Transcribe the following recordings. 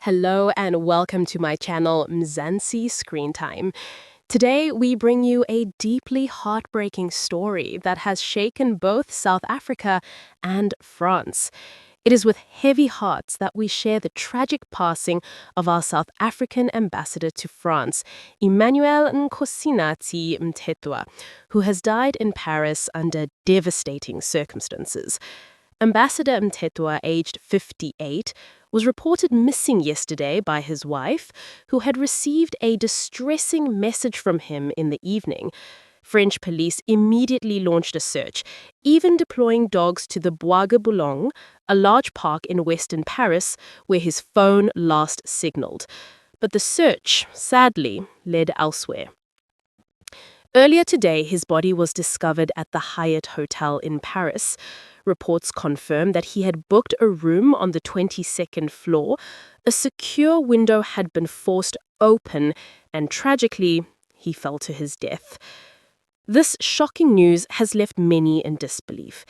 Hello and welcome to my channel, Mzansi Screen Time. Today, we bring you a deeply heartbreaking story that has shaken both South Africa and France. It is with heavy hearts that we share the tragic passing of our South African ambassador to France, Emmanuel Nkosinathi Mthethwa, who has died in Paris under devastating circumstances. Ambassador Mthethwa, aged 58, was reported missing yesterday by his wife, who had received a distressing message from him in the evening. French police immediately launched a search, even deploying dogs to the Bois de Boulogne, a large park in western Paris where his phone last signaled. But the search, sadly, led elsewhere. Earlier today, his body was discovered at the Hyatt Hotel in Paris. Reports confirm that he had booked a room on the 22nd floor. A secure window had been forced open, and tragically, he fell to his death. This shocking news has left many in disbelief.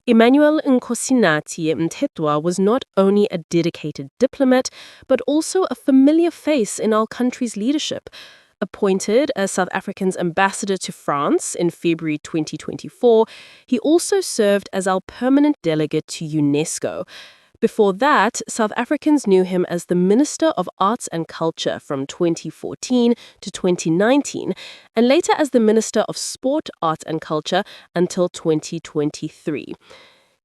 Emmanuel Nkosinathi Mthethwa was not only a dedicated diplomat, but also a familiar face in our country's leadership. Appointed as South Africa's ambassador to France in February 2024, he also served as our permanent delegate to UNESCO. Before that, South Africans knew him as the Minister of Arts and Culture from 2014 to 2019, and later as the Minister of Sport, Arts and Culture until 2023.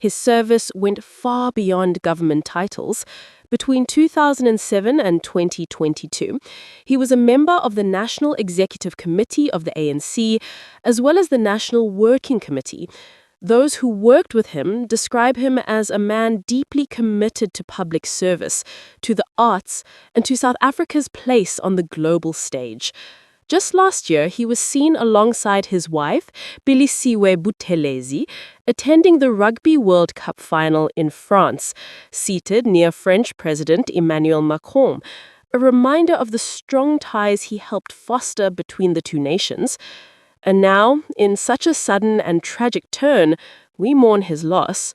His service went far beyond government titles. Between 2007 and 2022, he was a member of the National Executive Committee of the ANC, as well as the National Working Committee. Those who worked with him describe him as a man deeply committed to public service, to the arts, and to South Africa's place on the global stage. Just last year, he was seen alongside his wife, Bilisiwe Buthelezi, attending the Rugby World Cup final in France, seated near French President Emmanuel Macron, a reminder of the strong ties he helped foster between the two nations. And now, in such a sudden and tragic turn, we mourn his loss.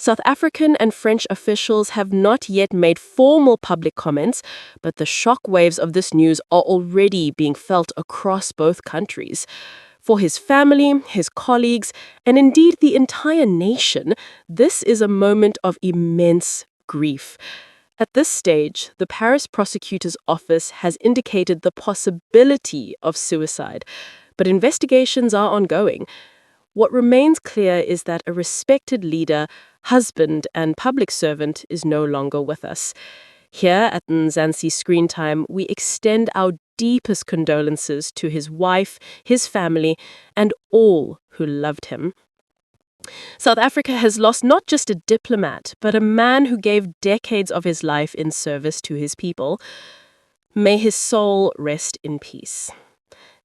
South African and French officials have not yet made formal public comments, but the shockwaves of this news are already being felt across both countries. For his family, his colleagues, and indeed the entire nation, this is a moment of immense grief. At this stage, the Paris prosecutor's office has indicated the possibility of suicide, but investigations are ongoing. What remains clear is that a respected leader, husband, and public servant is no longer with us. Here at Mzansi Screen Time, we extend our deepest condolences to his wife, his family, and all who loved him. South Africa has lost not just a diplomat, but a man who gave decades of his life in service to his people. May his soul rest in peace.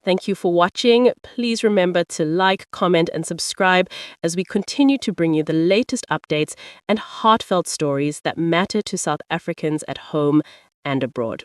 Thank you for watching. Please remember to like, comment, and subscribe as we continue to bring you the latest updates and heartfelt stories that matter to South Africans at home and abroad.